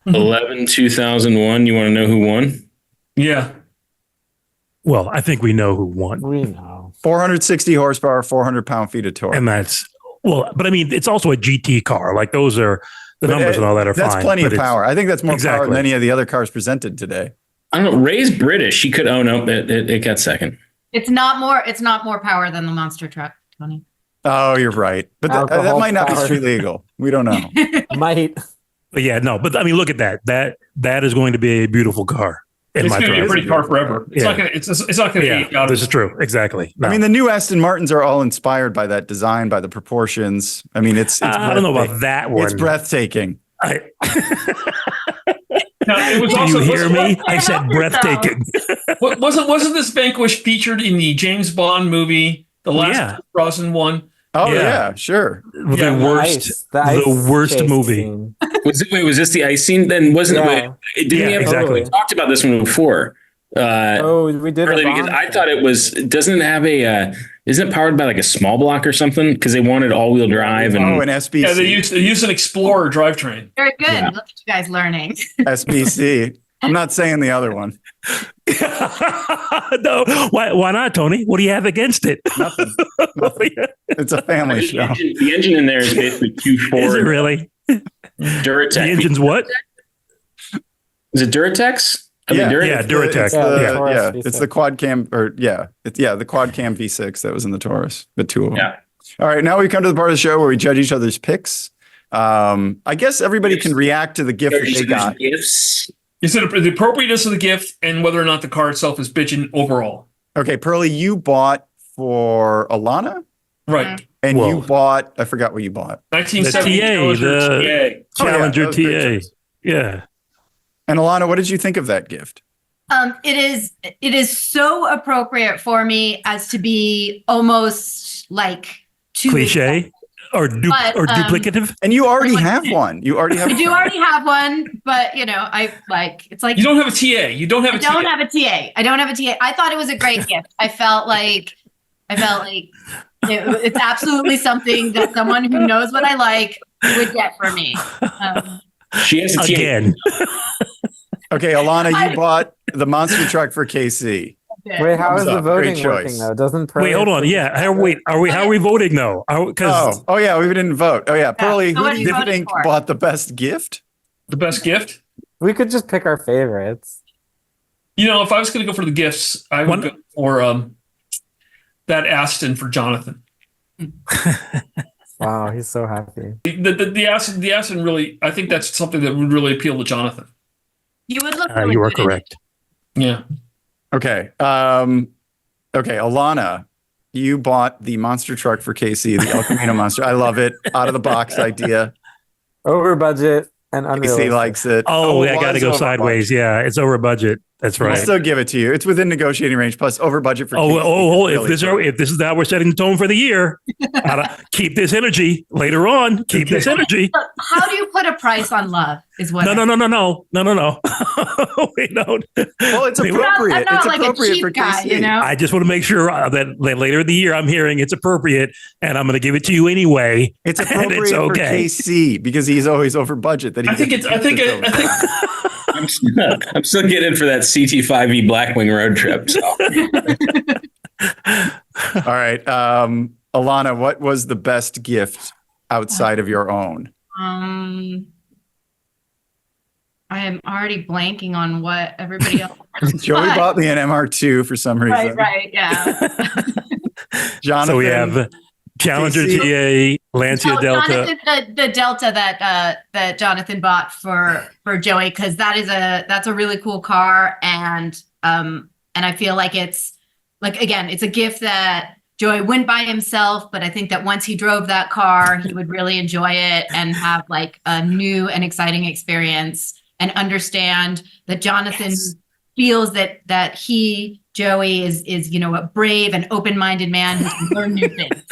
2001. You want to know who won? Yeah. Well, I think we know who won. We know. 460 horsepower, 400 pound-feet of torque. And but I mean, it's also a GT car. Like those are the numbers and all that are fine. That's plenty of power. I think that's more power than any of the other cars presented today. I don't know. Ray's British. He could. Oh no, it got second. It's not more power than the monster truck, Tony. Oh, you're right. But that might not be street legal. We don't know. Might. But yeah, no. But I mean, look at that. That is going to be a beautiful car. It's going to be a pretty car forever. It's not going to age out. This is true. Exactly. No. I mean, the new Aston Martins are all inspired by that design, by the proportions. I mean, it's I don't know about that one. It's breathtaking. You hear me? I said breathtaking. Wasn't this Vanquish featured in the James Bond movie, the last Brosnan one? Oh yeah, sure. The worst movie. Was this the ice scene? Then wasn't it? Didn't we have? Exactly. We talked about this one before. We did. Early because I thought it was. Doesn't it have a? Isn't it powered by like a small block or something? Because they wanted all-wheel drive and an SBC. Yeah, they use an Explorer drivetrain. Very good. Yeah. Look at you guys learning. SBC. I'm not saying the other one. No, why not, Tony? What do you have against it? Nothing. It's a family show. the engine in there is basically Q4. Is it really? Duratec. The engine's what? Is it Duratex? Yeah, Duratec. It's the quad cam, the quad cam V6 that was in the Taurus, the two of them. Yeah. All right, now we come to the part of the show where we judge each other's picks. I guess everybody can react to the gift that they got. Gifts. You said the appropriateness of the gift and whether or not the car itself is bitchin' overall. Okay, Pearley, you bought for Elana, Right. and you bought. I forgot what you bought. 1970 the Challenger that was great TA. choice. Yeah. And Elana, what did you think of that gift? It is so appropriate for me as to be almost like too Cliche or duplicative. And you already have one. You already have. I do already have one, but it's like You don't have a TA. You don't have a TA. I don't have a TA. I don't have a TA. I thought it was a great gift. I felt like it's absolutely something that someone who knows what I like would get for me. She has a TA. Again. Okay, Elana, you bought the monster truck for KC. Wait, how is the voting Great working choice. though? Doesn't Wait, hold on. Yeah. How are we voting though? Because Oh yeah, we didn't vote. Oh yeah, Pearly, so who what do are you you voting think for? bought the best gift? The best gift? we could just pick our favorites? If I was going to go for the gifts, I would go for that Aston for Jonathon. Wow, he's so happy. The Aston really, I think that's something that would really appeal to Jonathon. You would look really you are good in it. correct. Yeah. Okay. Okay, Elana, you bought the monster truck for KC, the El Camino Monster. I love it. Out of the box idea. Over budget and unrealistic. KC likes it. Oh, I it got to was go over sideways. budget. Yeah, it's over budget. That's I'll right. still give it to you. It's within negotiating range, plus over budget for KC. If this is how we're setting the tone for the year, gotta keep this energy later on. Keep this energy. Look, how do you put a price on love? Is what? No. We don't. Well, it's I'm appropriate. I'm not It's like appropriate a cheap for guy, KC. I just want to make sure that later in the year I'm hearing it's appropriate, and I'm going to give it to you anyway. It's and appropriate it's for okay. KC because he's always over budget. That he I think gets it's, I think, over I think, I'm still getting for that CT5E Blackwing road trip. So. All right. Elana, what was the best gift outside of your own? I am already blanking on what everybody else. Joey bought me an MR2 for some reason. Right, yeah. Jonathan, So we have Challenger TA, Lancia No, Delta. Jonathan, the Delta that Jonathan bought for Joey, because that's a really cool car, and I feel like it's a gift that Joey wouldn't buy himself, but I think that once he drove that car, he would really enjoy it and have like a new and exciting experience, and understand that Jonathan feels that Joey is a brave and open-minded man who can learn new things.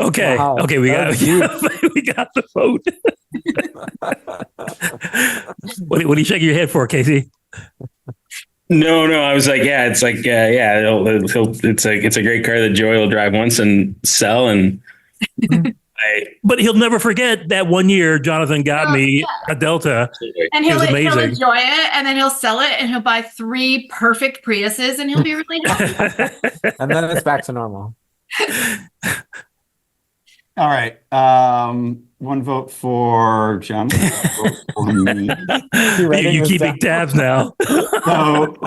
Okay. Wow. Okay. We got the vote. What are you shaking your head for, Casey? No, I was like, yeah, it's like, it's a great car that Joey will drive once and sell. And But he'll never forget that one year Jonathan got me a Delta. And It was he'll amazing. enjoy it, and then he'll sell it, and he'll buy 3 perfect Priuses, and he'll be really happy. And then it's back to normal. all right. One vote for Jonathan. One vote for me. You keeping tabs now. So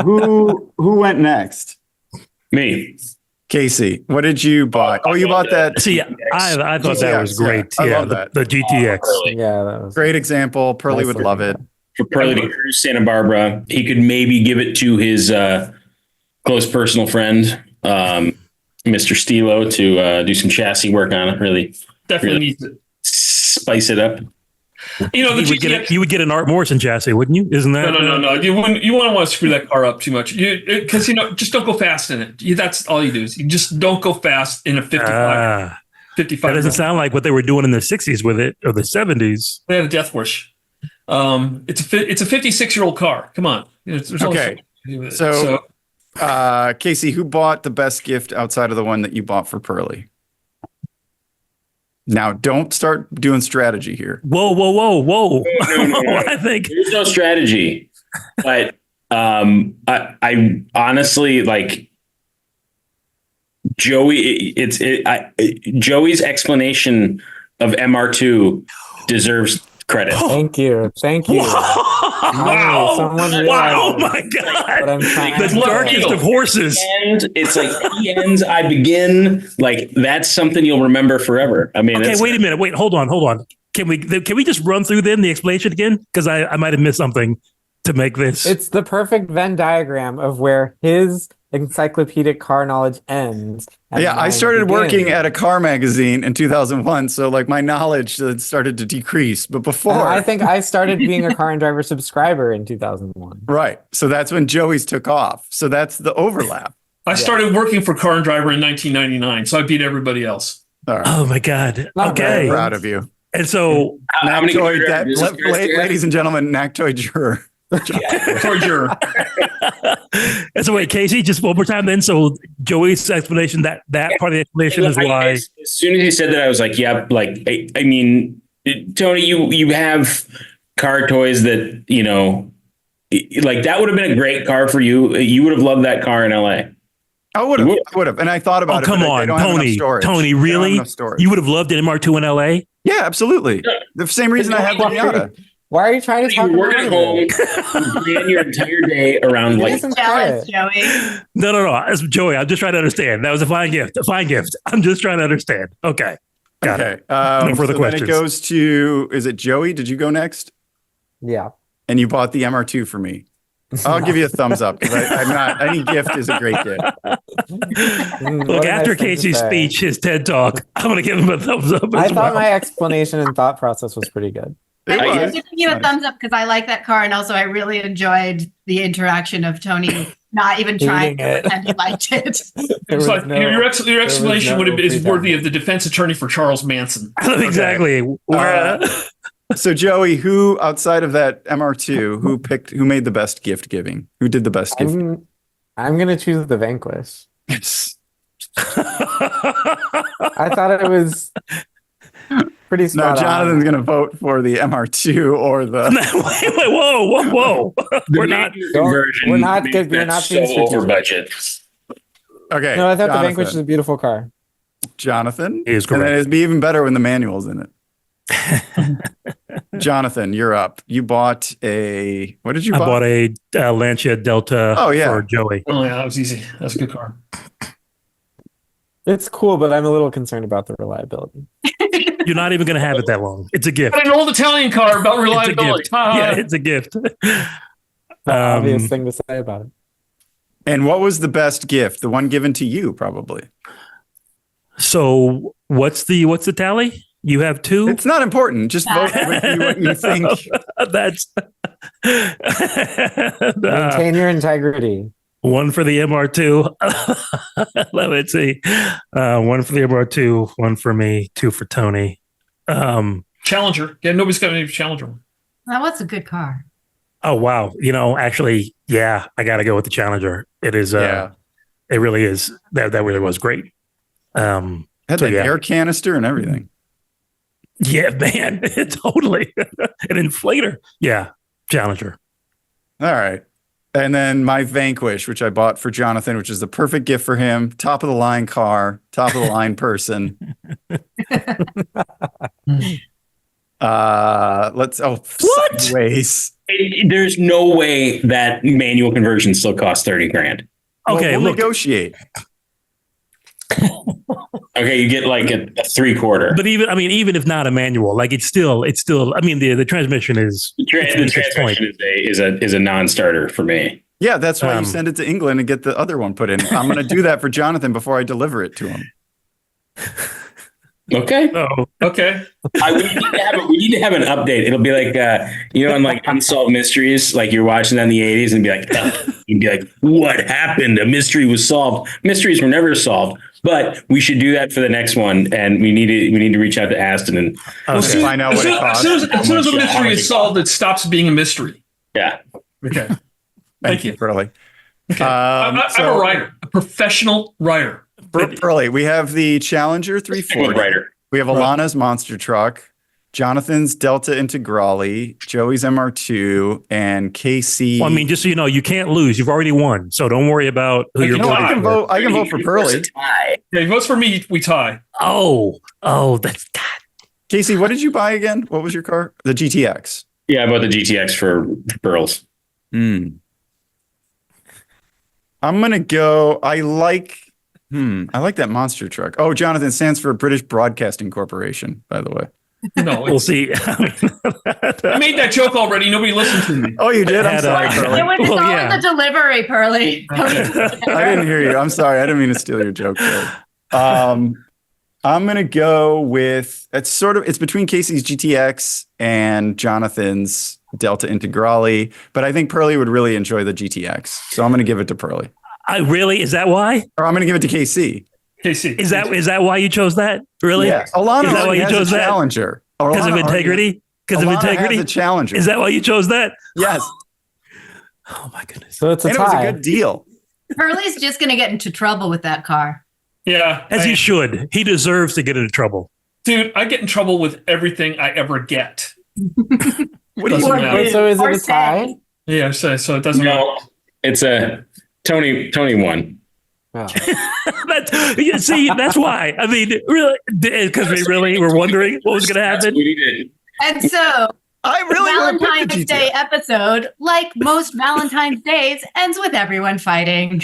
who went next? me. Casey, what did you buy? Oh, you bought that. See, I thought that was great. Yeah, I Yeah, love that. the GTX. Yeah, that was Great example. Pearly Nice would looking love it. For Pearly to cruise Santa Barbara, he could maybe give it to his close personal friend, Mr. Stilo, to do some chassis work on it. Really definitely needs it. spice it up. The You would get an Art Morrison chassis, wouldn't you? Isn't that? No. You wouldn't want to screw that car up too much. Because just don't go fast in it. That's all you do. Is you just don't go fast in a 55. 55. That doesn't sound like what they were doing in the 60s with it or the 70s. They had a death wish. It's a 56-year-old car. Come on. There's only Okay. so much to do with it. So Casey, who bought the best gift outside of the one that you bought for Pearley? Now, don't start doing strategy here. Whoa. No. I think There's no strategy, but I honestly like Joey. Joey's explanation of MR2 deserves credit. Thank you. Wow. Someone Wow. Oh realized my what I'm God. trying The to darkest say. of horses. And it's like he ends, I begin. Like that's something you'll remember forever. I mean, Okay, wait a minute. Wait, hold on. Can we just run through then the explanation again? Because I might have missed something to make this. It's the perfect Venn diagram of where his encyclopedic car knowledge ends. and Yeah, I mine started working begins. at a car magazine in 2001, so like my knowledge had started to decrease. But And before, I think I started being a Car and Driver subscriber in 2001. right, so that's when Joey's took off. So that's the overlap. I started working for Car and Driver in 1999, so I beat everybody else. All right, Oh my God. Not Okay. very proud of you, And so how many Nactoid, computer business cards do you have? ladies and gentlemen, Nactoid juror. Towards your and so wait, Casey, just one more time then. So Joey's explanation, that part of the explanation is why. As soon as he said that, I was like, "Yep." Like, I mean, Tony, you have car toys that like that would have been a great car for you. You would have loved that car in LA. I would have, and I thought about Oh, it. come but on, they don't have enough Tony. storage. Tony, They don't have really? enough storage. You would have loved an MR2 in LA? Yeah, absolutely. The same reason I have the Miata. Why are you trying to talk You work about at home, it? you plan your entire day around like Isn't Jealous, credit. Joey. No. It's Joey, I'm just trying to understand. That was a fine gift. I'm just trying to understand. Okay. Got it. Okay. No further so questions. Then it goes to, is it Joey? Did you go next? Yeah. And you bought the MR2 for me. I'll give you a thumbs up because I'm not, any gift is a great gift. Look, after Casey's speech, his TED talk, I'm going to give him a thumbs up I as thought well. my explanation and thought process was pretty good. It I'm was. giving you a thumbs up because I like that car, and also I really enjoyed the interaction of Tony not even trying Hating to it. pretend he liked it. There It's was like, no- your explanation no would have been is free worthy time. of the defense attorney for Charles Manson. Exactly. So Joey, who outside of that MR2, who made the best gift giving? Who did the best gift? I'm gonna choose the Vanquish. Yes. I thought it was pretty No, spot Jonathan's on. going to vote for the MR2 or the. wait, whoa. We're not. conversion. we're not makes good- we're that not so being over strategic. budget. Okay. No, I thought the Jonathan. Vanquish is a beautiful car. Jonathan. He is And then correct. it'd be even better when the manual's in it. Jonathan, you're up. You bought a. What did you I buy? bought a Lancia Delta Oh, yeah. for Joey. Oh yeah, that was easy. That's a good car. It's cool, but I'm a little concerned about the reliability. You're not even going to have it that long. It's a gift. An old Italian car about It's a reliability. gift. Yeah, it's a gift. The obvious thing to say about it. And what was the best gift? The one given to you, probably. So what's the tally? You have two? It's not important. Just vote with what you think. That's Maintain your integrity. one for the MR2. Let me see. One for the MR2, one for me, two for Tony. Challenger. Yeah, nobody's got any Challenger. That was a good car. Oh wow. Actually, yeah, I gotta go with the Challenger. It is Yeah. it really is. That really was great. Had So, the yeah. air canister and everything. Yeah, man. Totally. An inflator. Yeah. Challenger. All right. And then my Vanquish, which I bought for Jonathan, which is the perfect gift for him. Top of the line car, top of the line person. What? Ways. There's no way that manual conversion still costs 30 grand. Okay, we'll look. negotiate. Okay, you get like a 3/4. But even if not a manual, like it's still. I mean, the transmission is The transmission is a non-starter for me. Yeah, that's why you Um, send it to England and get the other one put in. I'm going to do that for Jonathan before I deliver it to him. Okay. no. Okay. We need to have an update. It'll be like on like Unsolved Mysteries, like you're watching that in the 80s and be like, you'd be like, what happened? A mystery was solved. Mysteries were never solved. But we should do that for the next one, and we need to reach out to Aston and Okay. Find out what it costs. As soon as a mystery much- is solved, it stops being a mystery. yeah. Okay. Thank you. Pearley. Okay. I'm a rider, a professional rider. Pearley, we have the Challenger 340. Rider. We have Elana's monster truck, Jonathon's Delta Integrale, Joey's MR2, and KC. Well, I mean, just so you know, you can't lose. You've already won, so don't worry about who you're I voting can for. vote. I can vote for Pearley. Yeah, he votes for me. We tie. Oh, that's God. Casey, what did you buy again? What was your car? The GTX. Yeah, I bought the GTX for Pearls. I'm gonna go. I like that monster truck. Oh, Jonathon stands for British Broadcasting Corporation, by the way. No, We'll see. I made that joke already. Nobody listened to me. Oh, you did? I'm Had, sorry, uh, Pearley. It was Well, all yeah. in the delivery, Pearly. I didn't hear you. I'm sorry. I didn't mean to steal your joke. Pearly. I'm gonna go with it's between Casey's GTX and Jonathan's Delta Integrale, but I think Pearly would really enjoy the GTX, so I'm gonna give it to Pearly. Is that why? Or I'm gonna give it to KC. KC. Is that why you chose that? Really? Yeah. Alana Is that why already you has chose a that? Challenger. Because of integrity? Because of Alana integrity? has a Challenger. Is that why you chose that? Yes. Oh my goodness. So it's a And it was a tie. good deal. Pearly's just going to get into trouble with that car. Yeah. As he should. He deserves to get into trouble. Dude, I get in trouble with everything I ever get. What do you Doesn't mean? matter. Wait, so is it Or a tie? Yeah, so it doesn't matter. No, it's a Tony won. Oh. See, that's why. I mean, really, because we really were wondering what was going to That's happen. what he did. And so, I really want to pick the Valentine's Day GTX. episode, like most Valentine's Days, ends with everyone fighting.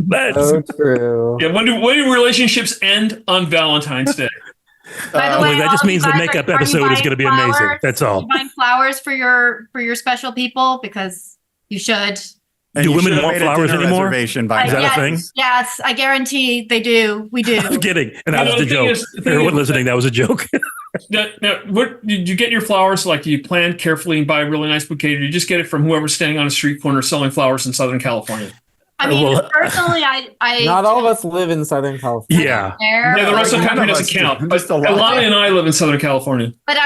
That's, So true. Yeah, when do relationships end on Valentine's Day? By the Uh, way, that just all you means the guys makeup are you episode is buying going to be amazing. flowers? That's Are all. you buying flowers for your special people? Because you should. And Do you women should have want made a flowers dinner anymore? reservation by Is that yes, a thing? Yes, I guarantee they do. We do. I'm kidding. And that No, was the the thing joke. is- the thing Everyone is- listening, that was a joke. Now, what did you get your flowers? Like, do you plan carefully and buy a really nice bouquet? Or do you just get it from whoever's standing on a street corner selling flowers in Southern California? I mean, Well, personally, I Not all of us live in Southern California. Yeah. Yeah, the rest of the None country of doesn't us do. count. But Just a lot. Elana and I live in Southern California. But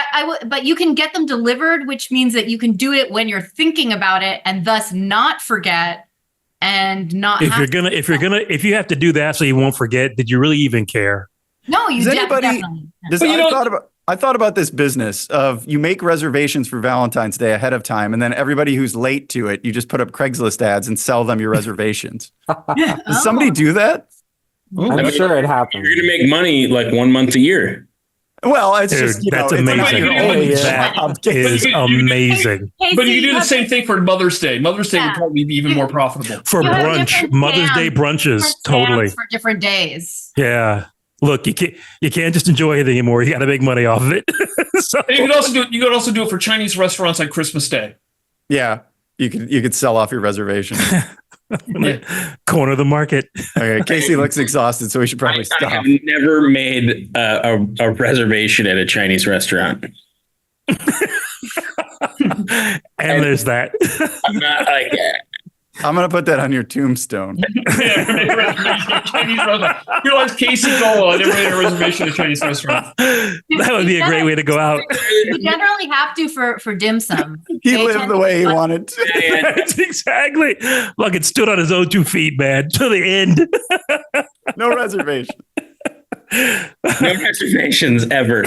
but you can get them delivered, which means that you can do it when you're thinking about it, and thus not forget and not. If have if you have to do that so you won't forget, did you really even care? no, you Does definitely. I thought about this business of you make reservations for Valentine's Day ahead of time, and then everybody who's late to it, you just put up Craigslist ads and sell them your reservations. Does somebody do that? I'm sure it happens. You're gonna make money like 1 month a year. Well, it's Dude, just that's it's amazing. about your Hey, own yeah. job. Is amazing. But you can do the same thing for Mother's Day. Mother's Day would Yeah. probably be even more profitable. For You have brunch, different Mother's stamps, Day brunches, different totally. stamps for different days. Yeah. Look, you can't just enjoy it anymore. You got to make money off of it. So, And you could also do it for Chinese restaurants on Christmas Day. Yeah, you could sell off your reservation. corner of the market. Okay, Casey looks exhausted, so we should probably I stop. have never made a reservation at a Chinese restaurant. And there's that. I'm not like I'm gonna put that on your tombstone. Chinese restaurant. You realize Casey Colwell never made a reservation at a Chinese restaurant. That would be a great way to go out. You generally have to for dim sum. He They lived tend the to way he like- wanted to. That's exactly. Look, it stood on his own 2 feet, man, to the end. No reservation. no reservations ever.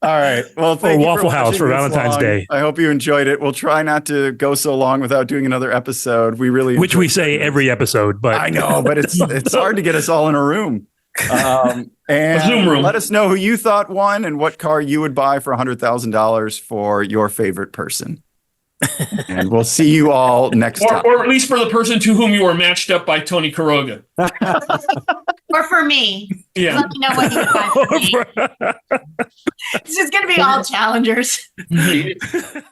All right. Well, thank you Waffle House watching for this Valentine's long. Day. I hope you enjoyed it. We'll try not to go so long without doing another episode. We really Which we enjoyed say it. every episode, but I know, but it's hard to get us all in a room. And A Zoom room. let us know who you thought won and what car you would buy for $100,000 for your favorite person. And we'll see you all next time. Or at least for the person to whom you were matched up by Tony Quiroga. Or for me. Yeah. Let me know what you buy for me. It's just going to be all challengers.